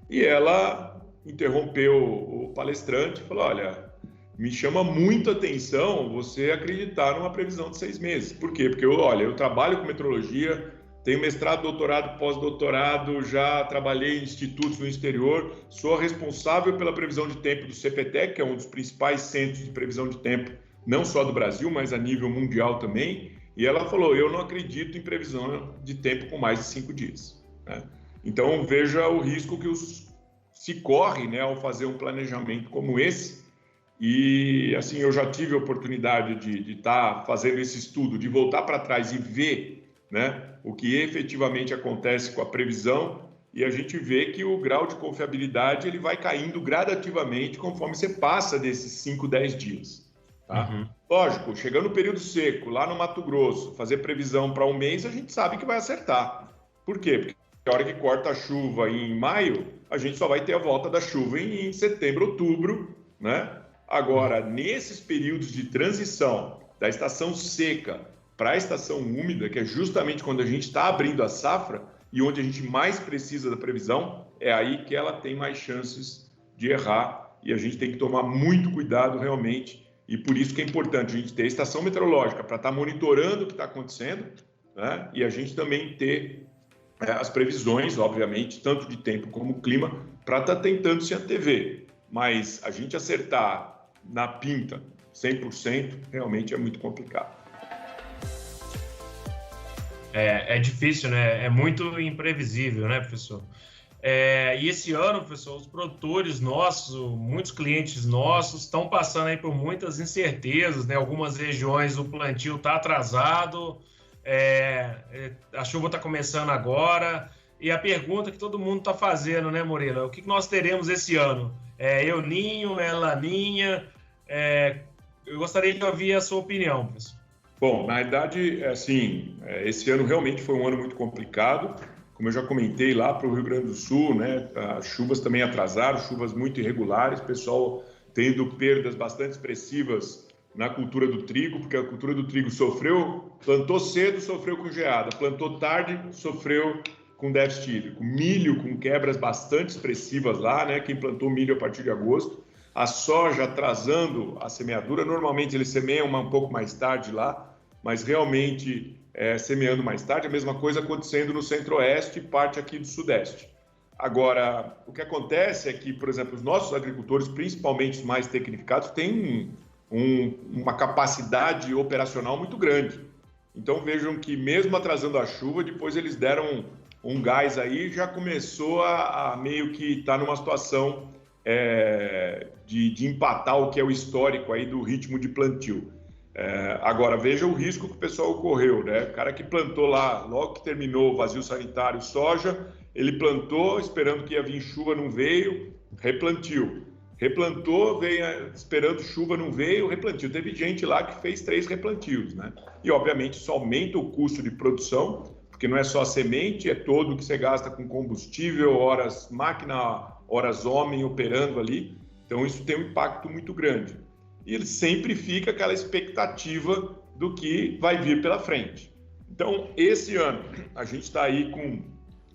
E ela interrompeu o palestrante e falou, olha, me chama muito a atenção você acreditar numa previsão de 6 meses. Por quê? Porque, eu trabalho com meteorologia, tenho mestrado, doutorado, pós-doutorado, já trabalhei em institutos no exterior, sou responsável pela previsão de tempo do CPTEC, que é um dos principais centros de previsão de tempo, não só do Brasil, mas a nível mundial também. E ela falou, eu não acredito em previsão de tempo com mais de 5 dias. Né? Então, veja o risco que se corre, né, ao fazer um planejamento como esse. E, assim, eu já tive a oportunidade de estar fazendo esse estudo, de voltar para trás e ver, né, o que efetivamente acontece com a previsão. E a gente vê que o grau de confiabilidade ele vai caindo gradativamente conforme você passa desses 5, 10 dias. Tá? Uhum. Lógico, chegando no período seco, lá no Mato Grosso, fazer previsão para um mês, a gente sabe que vai acertar. Por quê? Porque a hora que corta a chuva em maio, a gente só vai ter a volta da chuva em setembro, outubro, né? Agora, nesses períodos de transição da estação seca para a estação úmida, que é justamente quando a gente está abrindo a safra e onde a gente mais precisa da previsão, é aí que ela tem mais chances de errar e a gente tem que tomar muito cuidado realmente. E por isso que é importante a gente ter a estação meteorológica para estar monitorando o que está acontecendo, né? E a gente também ter as previsões, obviamente, tanto de tempo como clima, para estar tentando se antever. Mas a gente acertar na pinta 100% realmente é muito complicado. É difícil, né? É muito imprevisível, né, professor? E esse ano, professor, os produtores nossos, muitos clientes nossos estão passando aí por muitas incertezas, né? Algumas regiões o plantio está atrasado, a chuva está começando agora, e a pergunta que todo mundo está fazendo, né, Moreira? O que nós teremos esse ano? É El Niño, é Laninha? Eu gostaria de ouvir a sua opinião, professor. Bom, na verdade, assim, esse ano realmente foi um ano muito complicado. Como eu já comentei, lá para o Rio Grande do Sul, né, as chuvas também atrasaram, chuvas muito irregulares, o pessoal tendo perdas bastante expressivas na cultura do trigo, porque a cultura do trigo plantou cedo, sofreu com geada, plantou tarde, sofreu com déficit hídrico. Milho com quebras bastante expressivas lá, né, quem plantou milho a partir de agosto. A soja atrasando a semeadura, normalmente eles semeiam um pouco mais tarde lá, mas realmente semeando mais tarde, a mesma coisa acontecendo no Centro-Oeste e parte aqui do Sudeste. Agora, o que acontece é que, por exemplo, os nossos agricultores, principalmente os mais tecnificados, têm uma capacidade operacional muito grande. Então, vejam que mesmo atrasando a chuva, depois eles deram um gás aí e já começou a meio que estar numa situação de empatar o que é o histórico aí do ritmo de plantio. Agora, veja o risco que o pessoal ocorreu, né? O cara que plantou lá, logo que terminou o vazio sanitário soja, ele plantou esperando que ia vir chuva, não veio, replantiu. Replantou, veio esperando chuva, não veio, replantiu. Teve gente lá que fez 3 replantios, né? E, obviamente, isso aumenta o custo de produção, porque não é só a semente, é todo o que você gasta com combustível, horas máquina, horas homem operando ali. Então, isso tem um impacto muito grande. E ele sempre fica aquela expectativa do que vai vir pela frente. Então, esse ano, a gente está aí com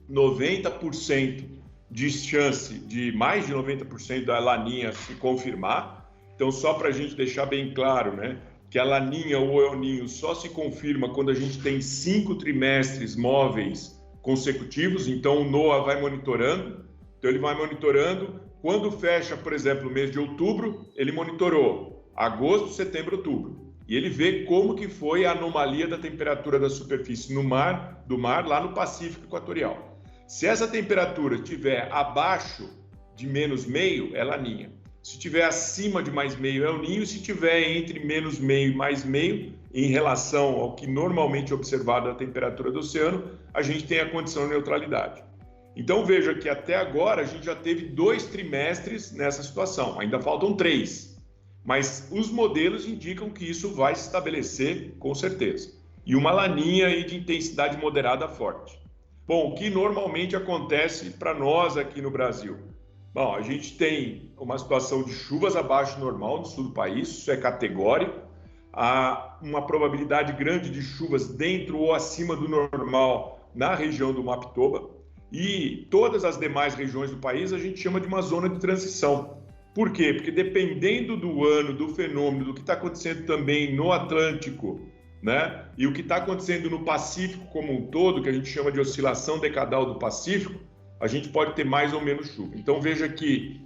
90% de chance de mais de 90% da Laninha se confirmar. Então, só para a gente deixar bem claro, né, que a Laninha ou o El Niño só se confirma quando a gente tem 5 trimestres móveis consecutivos. Então, o NOAA vai monitorando. Então, ele vai monitorando. Quando fecha, por exemplo, o mês de outubro, ele monitorou agosto, setembro, outubro. E ele vê como que foi a anomalia da temperatura da superfície do mar lá no Pacífico Equatorial. Se essa temperatura estiver abaixo de -0,5, é Laninha. Se tiver acima de mais meio é o ninho, se tiver entre menos meio e mais meio, em relação ao que normalmente é observado a temperatura do oceano, a gente tem a condição de neutralidade. Então veja que até agora a gente já teve 2 trimestres nessa situação, ainda faltam 3, mas os modelos indicam que isso vai se estabelecer com certeza. E uma laninha aí de intensidade moderada forte. Bom, o que normalmente acontece para nós aqui no Brasil? Bom, a gente tem uma situação de chuvas abaixo do normal no sul do país, isso é categórico. Há uma probabilidade grande de chuvas dentro ou acima do normal na região do Mapitoba. E todas as demais regiões do país a gente chama de uma zona de transição. Por quê? Porque dependendo do ano, do fenômeno, do que está acontecendo também no Atlântico, né? E o que está acontecendo no Pacífico como um todo, que a gente chama de oscilação decadal do Pacífico, a gente pode ter mais ou menos chuva. Então veja que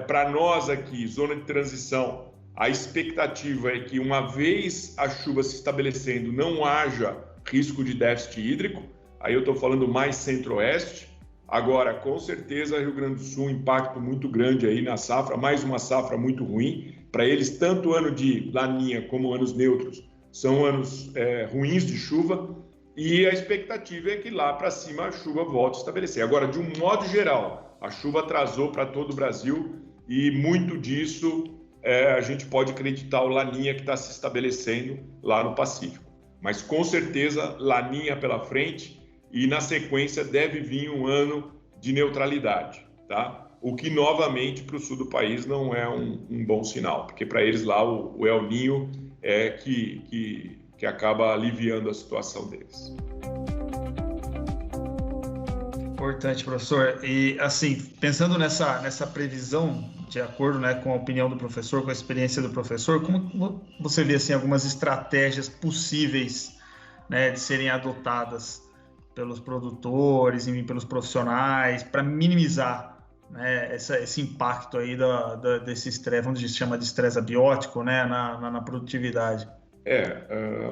para nós aqui, zona de transição, a expectativa é que uma vez a chuva se estabelecendo, não haja risco de déficit hídrico. Aí eu estou falando mais centro-oeste. Agora, com certeza, Rio Grande do Sul, um impacto muito grande aí na safra, mais uma safra muito ruim. Para eles, tanto ano de laninha como anos neutros, são anos ruins de chuva. E a expectativa é que lá para cima a chuva volte a estabelecer. Agora, de um modo geral, a chuva atrasou para todo o Brasil e muito disso a gente pode acreditar o laninha que está se estabelecendo lá no Pacífico. Mas com certeza, laninha pela frente. E, na sequência, deve vir um ano de neutralidade, tá? O que, novamente, para o sul do país não é um bom sinal, porque para eles lá o El Niño é que acaba aliviando a situação deles. Importante, professor. E, assim, pensando nessa previsão, de acordo, né, com a opinião do professor, com a experiência do professor, como você vê, assim, algumas estratégias possíveis, né, de serem adotadas pelos produtores e pelos profissionais para minimizar, né, esse impacto aí desse estresse, vamos dizer, chama de estresse abiótico, né, na produtividade?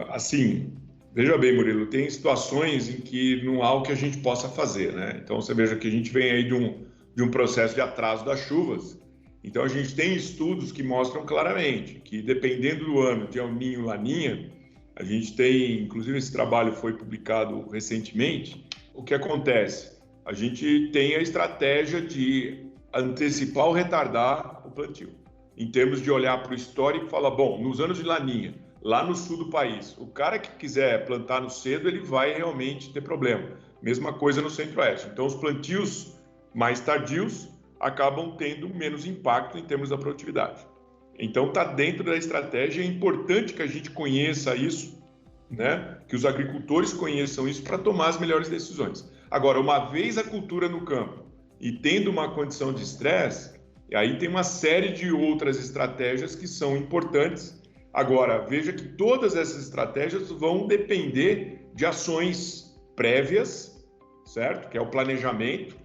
Assim, veja bem, Murilo, tem situações em que não há o que a gente possa fazer, né? Então você veja que a gente vem aí de um processo de atraso das chuvas. Então a gente tem estudos que mostram claramente que dependendo do ano de El Niño, Laninha, a gente tem, inclusive esse trabalho foi publicado recentemente, o que acontece? A gente tem a estratégia de antecipar ou retardar o plantio. Em termos de olhar para o histórico e falar, bom, nos anos de laninha, lá no sul do país, o cara que quiser plantar no cedo, ele vai realmente ter problema. Mesma coisa no centro-oeste. Então, os plantios mais tardios acabam tendo menos impacto em termos da produtividade. Então, está dentro da estratégia, é importante que a gente conheça isso, né? Que os agricultores conheçam isso para tomar as melhores decisões. Agora, uma vez a cultura no campo e tendo uma condição de estresse, aí tem uma série de outras estratégias que são importantes. Agora, veja que todas essas estratégias vão depender de ações prévias, certo? Que é o planejamento,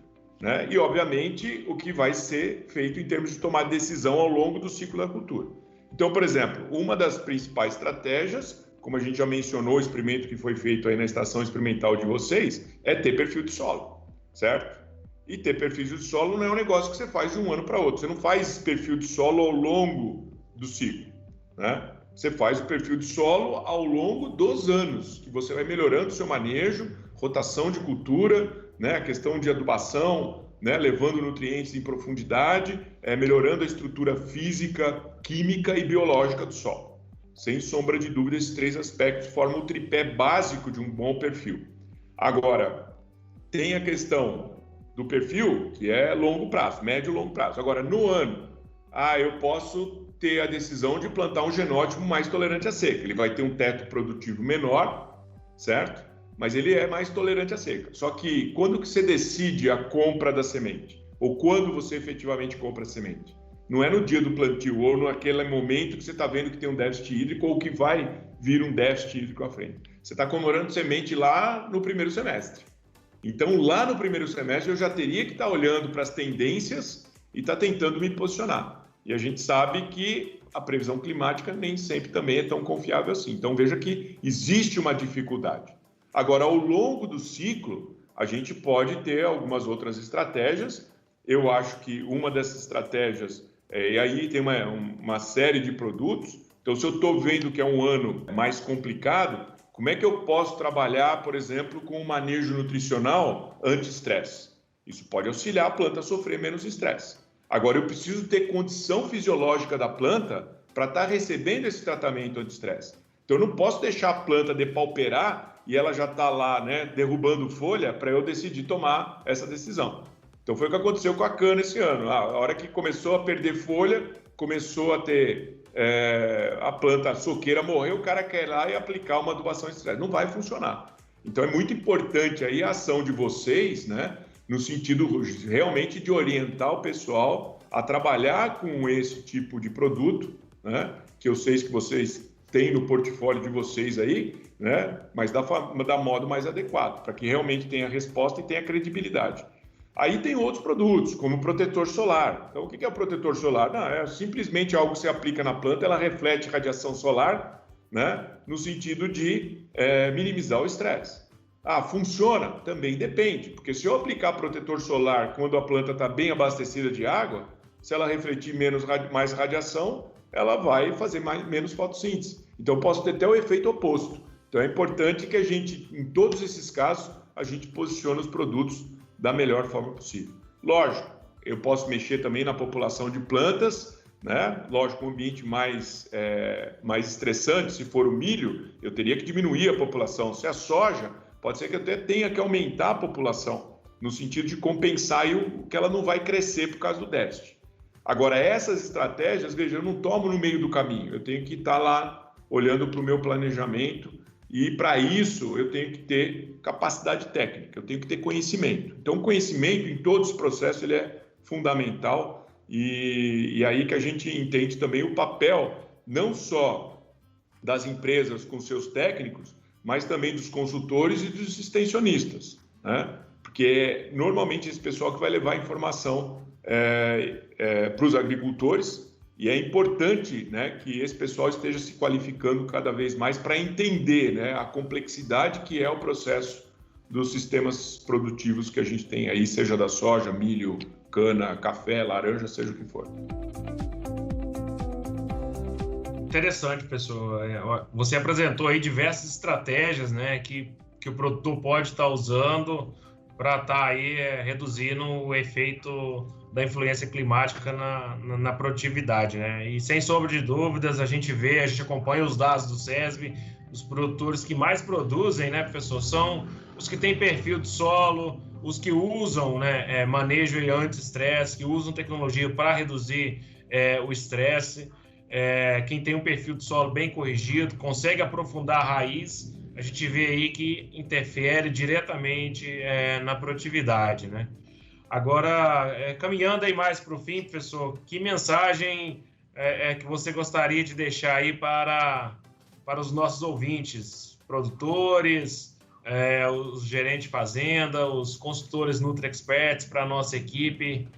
né? E, obviamente, o que vai ser feito em termos de tomar decisão ao longo do ciclo da cultura. Então, por exemplo, uma das principais estratégias, como a gente já mencionou, o experimento que foi feito aí na estação experimental de vocês, é ter perfil de solo, certo? E ter perfil de solo não é um negócio que você faz de um ano para outro. Você não faz perfil de solo ao longo do ciclo, né? Você faz o perfil de solo ao longo dos anos, que você vai melhorando o seu manejo, rotação de cultura, né, a questão de adubação, né, levando nutrientes em profundidade, melhorando a estrutura física, química e biológica do solo. Sem sombra de dúvida, esses 3 aspectos formam o tripé básico de um bom perfil. Agora, tem a questão do perfil, que é longo prazo, médio e longo prazo. Agora, no ano, eu posso ter a decisão de plantar um genótipo mais tolerante à seca. Ele vai ter um teto produtivo menor, certo? Mas ele é mais tolerante à seca. Só que quando que você decide a compra da semente? Ou quando você efetivamente compra a semente? Não é no dia do plantio ou naquele momento que você está vendo que tem um déficit hídrico ou que vai vir um déficit hídrico à frente. Você está comemorando semente lá no primeiro semestre. Então, lá no primeiro semestre, eu já teria que estar olhando para as tendências e estar tentando me posicionar. E a gente sabe que a previsão climática nem sempre também é tão confiável assim. Então, veja que existe uma dificuldade. Agora, ao longo do ciclo, a gente pode ter algumas outras estratégias. Eu acho que uma dessas estratégias E aí tem uma série de produtos. Então, se eu estou vendo que é um ano mais complicado, como é que eu posso trabalhar, por exemplo, com um manejo nutricional anti-estresse? Isso pode auxiliar a planta a sofrer menos estresse. Agora, eu preciso ter condição fisiológica da planta para estar recebendo esse tratamento anti-estresse. Então, eu não posso deixar a planta depauperar e ela já está lá, né, derrubando folha para eu decidir tomar essa decisão. Então, foi o que aconteceu com a cana esse ano. A hora que começou a perder folha, começou a ter a planta soqueira morrer, o cara quer ir lá e aplicar uma adubação estresse. Não vai funcionar. Então, é muito importante aí a ação de vocês, né, no sentido realmente de orientar o pessoal a trabalhar com esse tipo de produto, né, que eu sei que vocês têm no portfólio de vocês aí, né, mas da modo mais adequado, para que realmente tenha resposta e tenha credibilidade. Aí tem outros produtos, como o protetor solar. Então, o que é o protetor solar? Não, é simplesmente algo que você aplica na planta, ela reflete radiação solar, né, no sentido de minimizar o estresse. Funciona? Também depende, porque se eu aplicar protetor solar quando a planta está bem abastecida de água, se ela refletir mais radiação, ela vai fazer menos fotossíntese. Então, eu posso ter até o efeito oposto. Então, é importante que a gente, em todos esses casos, a gente posicione os produtos da melhor forma possível. Lógico, eu posso mexer também na população de plantas, né? Lógico, um ambiente mais estressante, se for o milho, eu teria que diminuir a população. Se é a soja, pode ser que eu até tenha que aumentar a população, no sentido de compensar o que ela não vai crescer por causa do déficit. Agora, essas estratégias, veja, eu não tomo no meio do caminho, eu tenho que estar lá olhando para o meu planejamento e, para isso, eu tenho que ter capacidade técnica, eu tenho que ter conhecimento. Então, o conhecimento em todos os processos ele é fundamental e aí que a gente entende também o papel não só das empresas com seus técnicos, mas também dos consultores e dos extensionistas, né? Porque normalmente esse pessoal que vai levar a informação para os agricultores e é importante, né, que esse pessoal esteja se qualificando cada vez mais para entender, né, a complexidade que é o processo dos sistemas produtivos que a gente tem aí, seja da soja, milho, cana, café, laranja, seja o que for. Interessante, pessoal. Você apresentou aí diversas estratégias, né, que o produtor pode estar usando para estar aí reduzindo o efeito da influência climática na produtividade, né? E sem sombra de dúvidas, a gente acompanha os dados do SESB, os produtores que mais produzem, né, professor, são os que têm perfil de solo, os que usam, né, manejo anti-estresse, que usam tecnologia para reduzir o estresse, quem tem um perfil de solo bem corrigido, consegue aprofundar a raiz, a gente vê aí que interfere diretamente na produtividade, né? Agora, caminhando aí mais para o fim, professor, que mensagem que você gostaria de deixar aí para os nossos ouvintes, produtores, os gerentes de fazenda, os consultores Nutri-Experts, para a nossa equipe?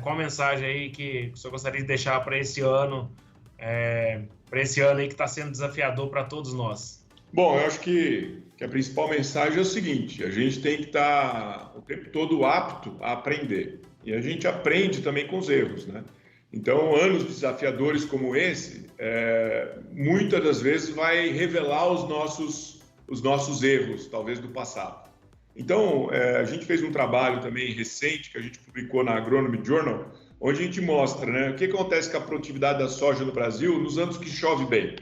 Qual a mensagem aí que o senhor gostaria de deixar para esse ano aí que está sendo desafiador para todos nós? Bom, eu acho que a principal mensagem é o seguinte: a gente tem que estar o tempo todo apto a aprender. E a gente aprende também com os erros, né? Então, anos desafiadores como esse, muitas das vezes vai revelar os nossos erros, talvez do passado. Então, a gente fez um trabalho também recente, que a gente publicou na Agronomy Journal, onde a gente mostra, né, o que acontece com a produtividade da soja no Brasil nos anos que chove bem.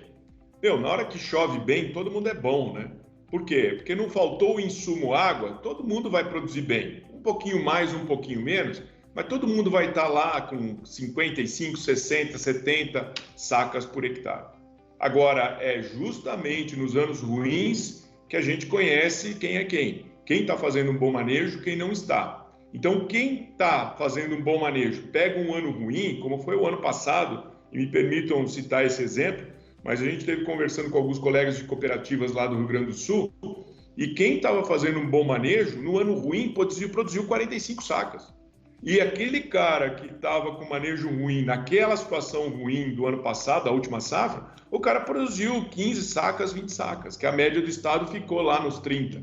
Na hora que chove bem, todo mundo é bom, né? Por quê? Porque não faltou o insumo água, todo mundo vai produzir bem. Um pouquinho mais, um pouquinho menos, mas todo mundo vai estar lá com 55, 60, 70 sacas por hectare. Agora, é justamente nos anos ruins que a gente conhece quem é quem. Quem está fazendo um bom manejo, quem não está. Então, quem está fazendo um bom manejo, pega um ano ruim, como foi o ano passado, e me permitam citar esse exemplo, mas a gente esteve conversando com alguns colegas de cooperativas lá do Rio Grande do Sul, e quem estava fazendo um bom manejo, no ano ruim, produziu 45 sacas. E aquele cara que estava com manejo ruim, naquela situação ruim do ano passado, a última safra, o cara produziu 15 sacas, 20 sacas, que a média do estado ficou lá nos 30.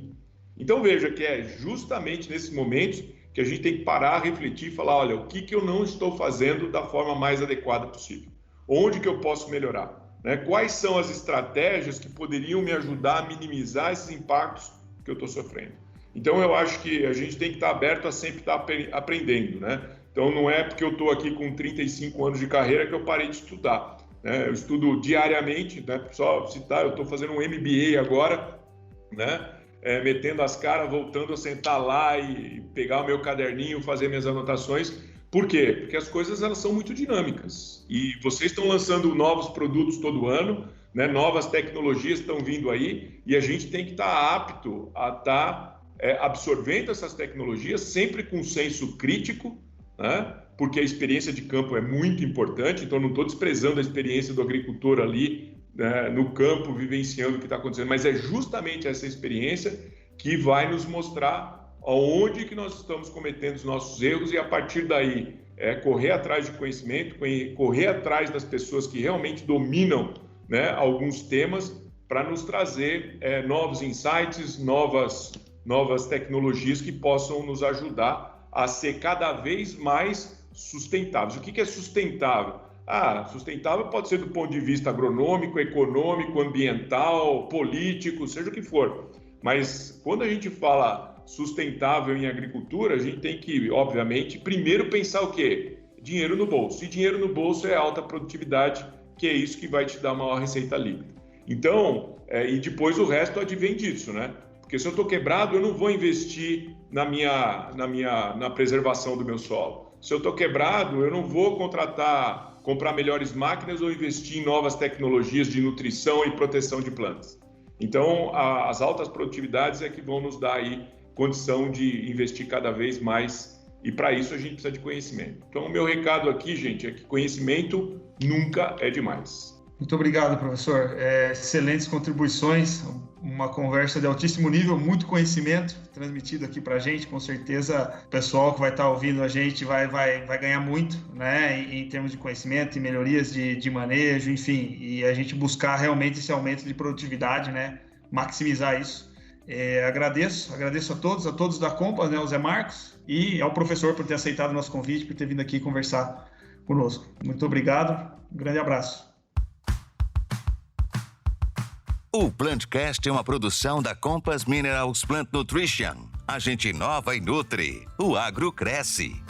Então veja que é justamente nesses momentos que a gente tem que parar, refletir e falar, olha, o que eu não estou fazendo da forma mais adequada possível? Onde que eu posso melhorar? Né? Quais são as estratégias que poderiam me ajudar a minimizar esses impactos que eu estou sofrendo? Então, eu acho que a gente tem que estar aberto a sempre estar aprendendo, né? Então, não é porque eu estou aqui com 35 anos de carreira que eu parei de estudar. Né? Eu estudo diariamente, né? Só citar, eu estou fazendo um MBA agora, né? Metendo as caras, voltando a sentar lá e pegar o meu caderninho, fazer minhas anotações. Por quê? Porque as coisas elas são muito dinâmicas e vocês estão lançando novos produtos todo ano, né? Novas tecnologias estão vindo aí e a gente tem que estar apto a estar absorvendo essas tecnologias sempre com senso crítico, né? Porque a experiência de campo é muito importante, então não estou desprezando a experiência do agricultor ali, né, no campo, vivenciando o que está acontecendo, mas é justamente essa experiência que vai nos mostrar aonde que nós estamos cometendo os nossos erros e a partir daí correr atrás de conhecimento, correr atrás das pessoas que realmente dominam, né, alguns temas para nos trazer novos insights, novas tecnologias que possam nos ajudar a ser cada vez mais sustentáveis. O que é sustentável? Sustentável pode ser do ponto de vista agronômico, econômico, ambiental, político, seja o que for. Mas quando a gente fala sustentável em agricultura, a gente tem que, obviamente, primeiro pensar o quê? Dinheiro no bolso. E dinheiro no bolso é alta produtividade, que é isso que vai te dar maior receita líquida. Então, e depois o resto advém disso, né? Porque se eu estou quebrado, eu não vou investir na preservação do meu solo. Se eu estou quebrado, eu não vou comprar melhores máquinas ou investir em novas tecnologias de nutrição e proteção de plantas. Então, as altas produtividades é que vão nos dar aí condição de investir cada vez mais e para isso a gente precisa de conhecimento. Então, o meu recado aqui, gente, é que conhecimento nunca é demais. Muito obrigado, professor. Excelentes contribuições, uma conversa de altíssimo nível, muito conhecimento transmitido aqui para a gente. Com certeza, o pessoal que vai estar ouvindo a gente vai ganhar muito, né, em termos de conhecimento e melhorias de manejo, enfim, e a gente buscar realmente esse aumento de produtividade, né, maximizar isso. Agradeço a todos da Compass, né, o Zé Marcos, e ao professor por ter aceitado o nosso convite, por ter vindo aqui conversar conosco. Muito obrigado, um grande abraço. O Plantcast é uma produção da Compass Minerals Plant Nutrition. A gente inova e nutre. O agro cresce.